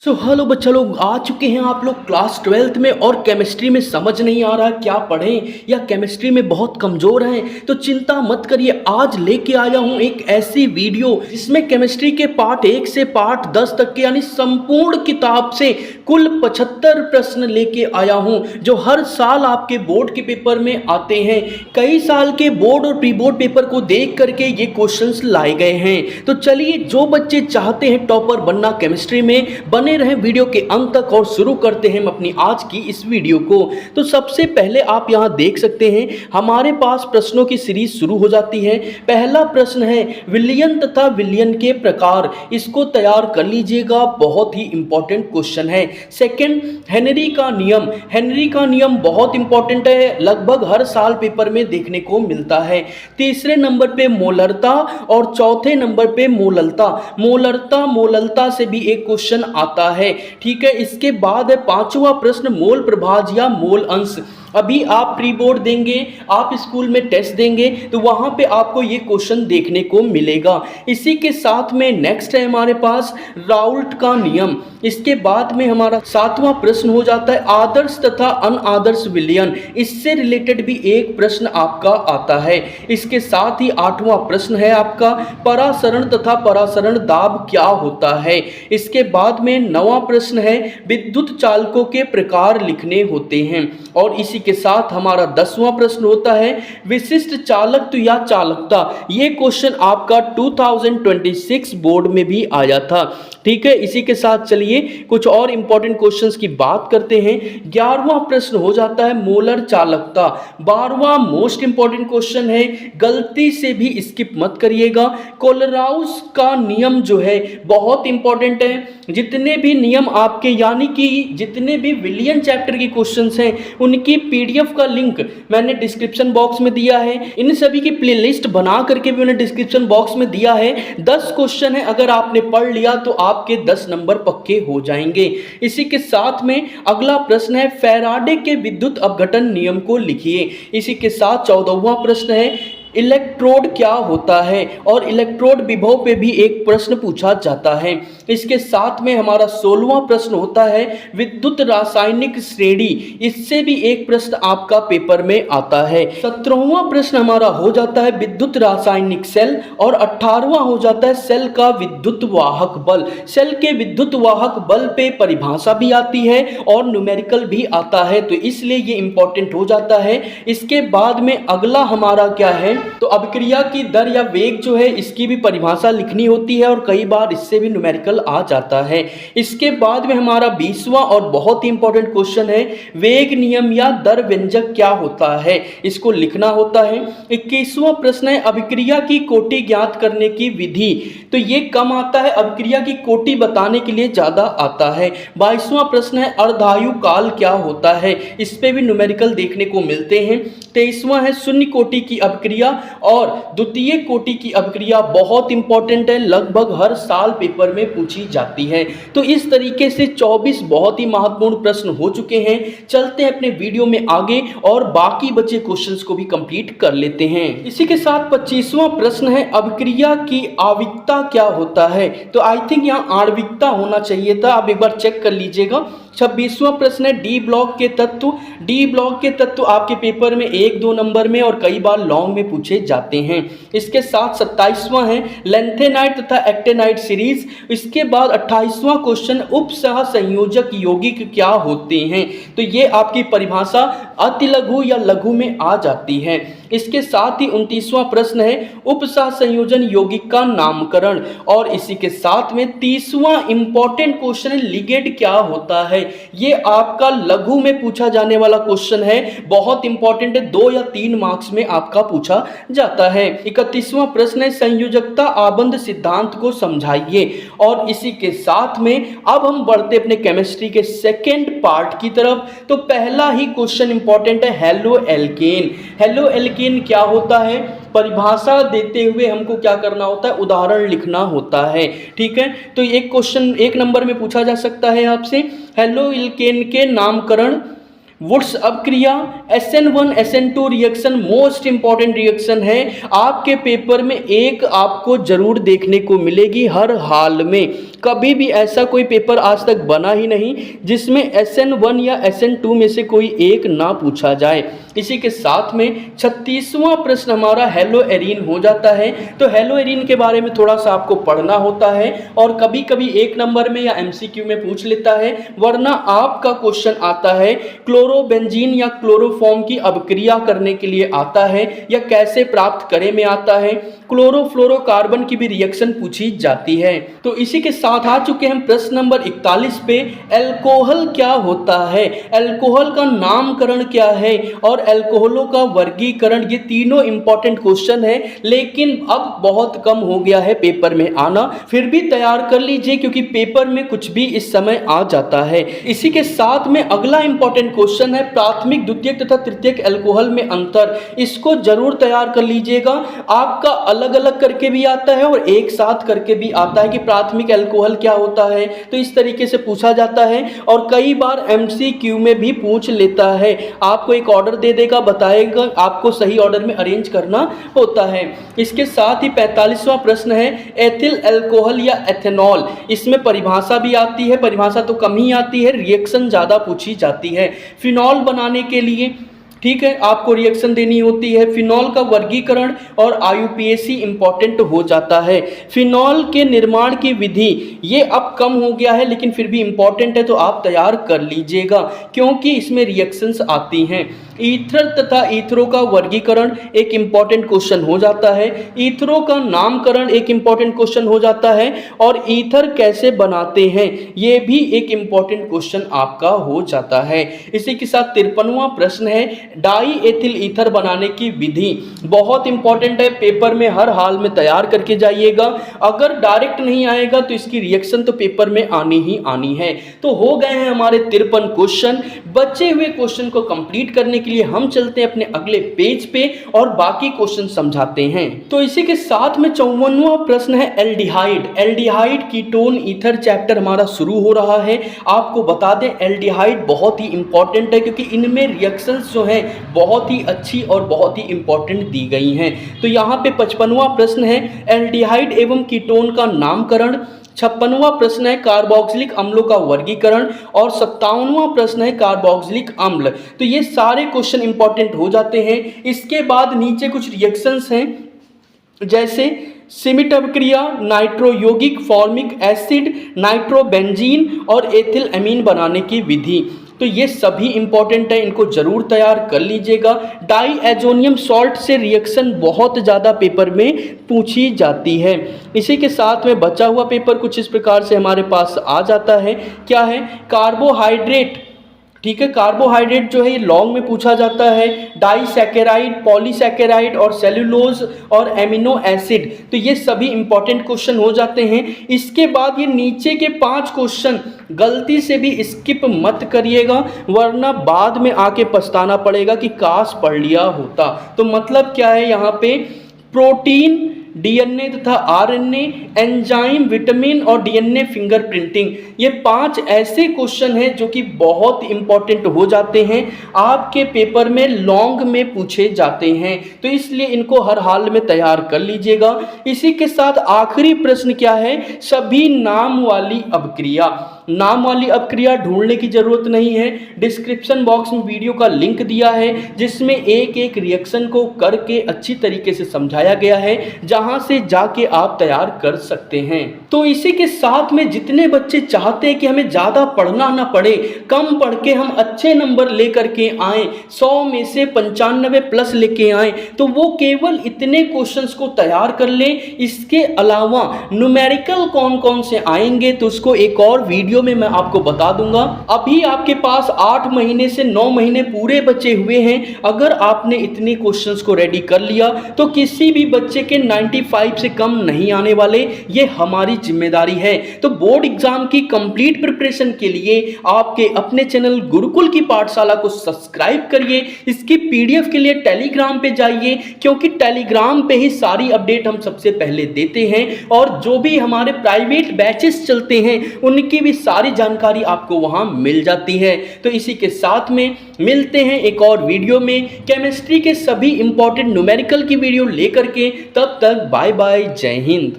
Hello बच्चा लोग, आ चुके हैं आप लोग क्लास 12th में और केमिस्ट्री में समझ नहीं आ रहा क्या पढ़ें या केमिस्ट्री में बहुत कमज़ोर हैं तो चिंता मत करिए। आज लेके आया हूँ एक ऐसी वीडियो जिसमें केमिस्ट्री के पार्ट 1 से पार्ट 10 तक के यानी संपूर्ण किताब से कुल 75 प्रश्न लेके आया हूँ जो हर साल आपके बोर्ड के पेपर में आते हैं। कई साल के बोर्ड और प्री बोर्ड पेपर को देख करके ये क्वेश्चंस लाए गए हैं। तो चलिए, जो बच्चे चाहते हैं टॉपर बनना केमिस्ट्री में, बने रहे वीडियो के अंत तक और शुरू करते हैं हम अपनी आज की इस वीडियो को। तो सबसे पहले आप यहां देख सकते हैं हमारे पास प्रश्नों की सीरीज शुरू हो जाती है। पहला प्रश्न है विलयन तथा विलयन के प्रकार, इसको तैयार कर लीजिएगा, बहुत ही इंपॉर्टेंट क्वेश्चन है। सेकंड, हेनरी का नियम। हेनरी का नियम बहुत इंपॉर्टेंट है, लगभग हर साल पेपर में देखने को मिलता है। तीसरे नंबर पे मोलरता और चौथे नंबर पे मोललता। मोललता से भी एक क्वेश्चन आता है, ठीक है। इसके बाद है पांचवा प्रश्न मोल प्रभाज या मोल अंश। अभी आप प्री बोर्ड देंगे, आप स्कूल में टेस्ट देंगे तो वहां पे आपको ये क्वेश्चन देखने को मिलेगा। इसी के साथ में नेक्स्ट है हमारे पास राउल्ट का नियम। इसके बाद में हमारा सातवां प्रश्न हो जाता है आदर्श तथा अनआदर्श विलयन। इससे रिलेटेड भी एक प्रश्न आपका आता है। इसके साथ ही आठवां प्रश्न है आपका परासरण तथा परासरण दाब क्या होता है। इसके बाद में नवां प्रश्न है विद्युत चालकों के प्रकार लिखने होते हैं। और इसी के साथ हमारा 10वां प्रश्न होता है विशिष्ट चालकत्व या चालकता। ये क्वेश्चन आपका 2026 बोर्ड में भी आया था, ठीक है। इसी के साथ चलिए कुछ और इंपॉर्टेंट क्वेश्चंस की बात करते हैं। 11वां प्रश्न हो जाता है मोलर चालकता। 12वां मोस्ट इंपॉर्टेंट क्वेश्चन है, गलती से भी स्किप मत करिएगा। कोलराउस का नियम जो है बहुत इंपॉर्टेंट है। जितने भी नियम आपके यानी कि जितने भी विलियन चैप्टर के क्वेश्चंस हैं उनकी पीडीएफ का लिंक मैंने डिस्क्रिप्शन बॉक्स में दिया है। इन सभी की प्लेलिस्ट बना करके भी मैंने डिस्क्रिप्शन बॉक्स में दिया है। 10 क्वेश्चन है, अगर आपने पढ़ लिया तो आपके 10 नंबर पक्के हो जाएंगे। इसी के साथ में अगला प्रश्न है फैराडे के विद्युत अपघटन नियम को लिखिए। इसी के साथ 14वां प्रश्न है इलेक्ट्रोड क्या होता है और इलेक्ट्रोड विभव पे भी एक प्रश्न पूछा जाता है। इसके साथ में हमारा 16वां प्रश्न होता है विद्युत रासायनिक श्रेणी। इससे भी एक प्रश्न आपका पेपर में आता है। 17वां प्रश्न हमारा हो जाता है विद्युत रासायनिक सेल और 18वां हो जाता है सेल का विद्युत वाहक बल। सेल के विद्युत वाहक बल पे परिभाषा भी आती है और न्यूमेरिकल भी आता है, तो इसलिए ये इंपॉर्टेंट हो जाता है। इसके बाद में अगला हमारा क्या है, तो अभिक्रिया की दर या वेग जो है इसकी भी परिभाषा लिखनी होती है और कई बार इससे भी न्यूमेरिकल आ जाता है। इसके बाद में हमारा 20वां और बहुत ही इंपॉर्टेंट क्वेश्चन है वेग नियम या दर व्यंजक क्या होता है, इसको लिखना होता है। 21वां प्रश्न है अभिक्रिया की कोटि ज्ञात करने की विधि। तो ये कम आता है, अभिक्रिया की कोटि बताने के लिए ज्यादा आता है। 22वां प्रश्न है अर्धायु काल क्या होता है, इस पे भी न्यूमेरिकल देखने को मिलते हैं। 23वां है शून्य कोटि की अभिक्रिया और द्वितीय कोटि की अभिक्रिया, बहुत इंपॉर्टेंट है, लगभग हर साल पेपर में पूछी जाती है। तो इस तरीके से 24 बहुत ही महत्वपूर्ण प्रश्न हो चुके हैं। चलते हैं अपने वीडियो में आगे और बाकी बचे क्वेश्चंस को भी कंप्लीट कर लेते हैं। इसी के साथ 25वां प्रश्न है अभिक्रिया की आवृत्ति क्या होता है। तो आई थिंक यहाँ आणविकता होना चाहिए था, आप एक बार चेक कर लीजिएगा। 26वां प्रश्न है डी ब्लॉक के तत्व। डी ब्लॉक के तत्व आपके पेपर में 1-2 नंबर में और कई बार लॉन्ग में पूछे जाते हैं। इसके साथ 27वां है लेंथेनाइट तथा एक्टेनाइट सीरीज। इसके बाद 28वां क्वेश्चन उपसह संयोजक यौगिक क्या होते हैं। तो ये आपकी परिभाषा अति लघु या लघु में आ जाती है। इसके साथ ही 29वां प्रश्न है उपसह संयोजन यौगिक का नामकरण। और इसी के साथ में 30वां इंपॉर्टेंट क्वेश्चन है लिगेंड क्या होता है। ये आपका लघु में पूछा जाने वाला क्वेश्चन है, बहुत इंपॉर्टेंट है, 2 या 3 मार्क्स में आपका पूछा जाता है। 31वां प्रश्न है संयोजकता आबंध सिद्धांत को समझाइए। और इसी के साथ में अब हम बढ़ते अपने केमिस्ट्री के सेकेंड पार्ट की तरफ। तो पहला ही क्वेश्चन इंपॉर्टेंट है हेलो एल्केन। हेलो एल्केन क्या होता है, परिभाषा देते हुए हमको क्या करना होता है, उदाहरण लिखना होता है, ठीक है। तो एक क्वेश्चन 1 नंबर में पूछा जा सकता है आपसे हेलो एल्केन के नामकरण। वुड्स अपक्रिया, SN1 SN2 reaction most important reaction है, आपके पेपर में एक आपको जरूर देखने को मिलेगी हर हाल में। कभी भी ऐसा कोई पेपर आज तक बना ही नहीं जिसमें SN1 या SN2 में से कोई एक ना पूछा जाए। इसी के साथ में 36वां प्रश्न हमारा हेलो एरीन हो जाता है। तो हेलो एरीन के बारे में थोड़ा सा आपको पढ़ना होता है और कभी कभी 1 नंबर में या MCQ में पूछ लेता है, वरना आपका क्वेश्चन आता है क्लोरोबेंजीन या क्लोरोफॉर्म की अभिक्रिया करने के लिए आता है या कैसे प्राप्त करें में आता है। क्लोरोफ्लोरोकार्बन की भी रिएक्शन पूछी जाती है। तो इसी के साथ आ चुके हैं प्रश्न नंबर 41 पे, अल्कोहल क्या होता है, अल्कोहल का नामकरण क्या है और अल्कोहलों का वर्गीकरण। ये तीनों इंपॉर्टेंट क्वेश्चन है, लेकिन अब बहुत कम हो गया है पेपर में आना, फिर भी तैयार कर लीजिए क्योंकि पेपर में कुछ भी इस समय आ जाता है। इसी के साथ में अगला इंपॉर्टेंट क्वेश्चन है प्राथमिक, द्वितीयक तथा तृतीयक अल्कोहल में अंतर। इसको जरूर तैयार कर लीजिएगा। आपका अलग अलग करके भी आता है और एक साथ करके भी आता है कि प्राथमिक अल्कोहल क्या होता है, तो इस तरीके से पूछा जाता है और कई बार MCQ में भी पूछ लेता है। आपको एक ऑर्डर दे देगा, बताएगा आपको सही ऑर्डर में अरेंज करना होता है। इसके साथ ही 45वां प्रश्न है एथिल अल्कोहल या एथेनॉल। इसमें परिभाषा भी आती है, परिभाषा तो कम ही आती है, रिएक्शन ज़्यादा पूछी जाती है। फिनॉल बनाने के लिए ठीक है आपको रिएक्शन देनी होती है। फिनॉल का वर्गीकरण और IUPAC इंपॉर्टेंट हो जाता है। फिनॉल के निर्माण की विधि ये अब कम हो गया है लेकिन फिर भी इंपॉर्टेंट है, तो आप तैयार कर लीजिएगा क्योंकि इसमें रिएक्शंस आती हैं। ईथर तथा ईथरो का वर्गीकरण एक इंपॉर्टेंट क्वेश्चन हो जाता है। ईथरो का नामकरण एक इंपॉर्टेंट क्वेश्चन हो जाता है और ईथर कैसे बनाते हैं ये भी एक इंपॉर्टेंट क्वेश्चन आपका हो जाता है। इसी के साथ 53वां प्रश्न है डाई एथिल ईथर बनाने की विधि। बहुत इंपॉर्टेंट है, पेपर में हर हाल में तैयार करके जाइएगा। अगर डायरेक्ट नहीं आएगा तो इसकी रिएक्शन तो पेपर में आनी ही आनी है। तो हो गए हैं हमारे 53 क्वेश्चन। बचे हुए क्वेश्चन को कंप्लीट करने के लिए हम चलते हैं अपने अगले पेज पे और बाकी क्वेश्चन समझाते हैं। तो इसी के साथ में 54वां प्रश्न है aldehyde. Aldehyde ketone ether chapter हमारा शुरू हो रहा है। आपको बता दें एल्डिहाइड बहुत ही इंपॉर्टेंट है क्योंकि इनमें रिएक्शंस जो है बहुत ही अच्छी और बहुत ही इंपॉर्टेंट दी गई हैं। तो यहाँ पे 55वां प्रश्न है एल्डिहाइड एवं कीटोन का नामकरण। 56वां प्रश्न है कार्बोक्सिलिक अम्लों का वर्गीकरण और 57वां प्रश्न है कार्बोक्सिलिक अम्ल। तो ये सारे क्वेश्चन इंपॉर्टेंट हो जाते हैं। इसके बाद नीचे कुछ रिएक्शंस हैं जैसे सिमिट अभिक्रिया, नाइट्रो यौगिक, फॉर्मिक एसिड, नाइट्रोबेंजीन और एथिल अमीन बनाने की विधि। तो ये सभी इंपॉर्टेंट है, इनको जरूर तैयार कर लीजिएगा। डाई एजोनियम सॉल्ट से रिएक्शन बहुत ज़्यादा पेपर में पूछी जाती है। इसी के साथ में बचा हुआ पेपर कुछ इस प्रकार से हमारे पास आ जाता है। क्या है कार्बोहाइड्रेट, ठीक है कार्बोहाइड्रेट जो है ये लॉन्ग में पूछा जाता है। डाइसैकेराइड, पॉलीसैकेराइड और सेलुलोज और एमिनो एसिड, तो ये सभी इंपॉर्टेंट क्वेश्चन हो जाते हैं। इसके बाद ये नीचे के 5 क्वेश्चन गलती से भी स्किप मत करिएगा वरना बाद में आके पछताना पड़ेगा कि काश पढ़ लिया होता। तो मतलब क्या है यहाँ पे प्रोटीन, DNA तथा RNA, एंजाइम, विटामिन और DNA फिंगरप्रिंटिंग, ये 5 ऐसे क्वेश्चन हैं जो कि बहुत इंपॉर्टेंट हो जाते हैं, आपके पेपर में लॉन्ग में पूछे जाते हैं। तो इसलिए इनको हर हाल में तैयार कर लीजिएगा। इसी के साथ आखिरी प्रश्न क्या है, सभी नाम वाली अभिक्रिया। नाम वाली अभिक्रिया ढूंढने की जरूरत नहीं है, डिस्क्रिप्शन बॉक्स में वीडियो का लिंक दिया है जिसमें एक एक रिएक्शन को करके अच्छी तरीके से समझाया गया है, जहां से जाके आप तैयार कर सकते हैं। तो इसी के साथ में जितने बच्चे चाहते हैं कि हमें ज़्यादा पढ़ना ना पड़े, कम पढ़ के हम अच्छे नंबर लेकर के आएँ, 100 में से 95 प्लस लेके आएँ, तो वो केवल इतने क्वेश्चंस को तैयार कर लें। इसके अलावा न्यूमेरिकल कौन कौन से आएंगे तो उसको एक और वीडियो में मैं आपको बता दूंगा। अभी आपके पास 8 महीने से 9 महीने पूरे बचे हुए हैं। अगर आपने इतने क्वेश्चंस को रेडी कर लिया तो किसी भी बच्चे के 95 से कम नहीं आने वाले, ये हमारी जिम्मेदारी है। तो बोर्ड एग्जाम की कंप्लीट प्रिपरेशन के लिए आपके अपने चैनल गुरुकुल की पाठशाला को सब्सक्राइब करिए। इसकी PDF के लिए टेलीग्राम पे जाइए क्योंकि टेलीग्राम पे ही सारी अपडेट हम सबसे पहले देते हैं और जो भी हमारे प्राइवेट बैचेस चलते हैं उनकी भी सारी जानकारी आपको वहां मिल जाती है। तो इसी के साथ में मिलते हैं एक और वीडियो में केमिस्ट्री के सभी इंपॉर्टेंट न्यूमेरिकल की वीडियो लेकर के। तब तक बाय बाय, जय हिंद।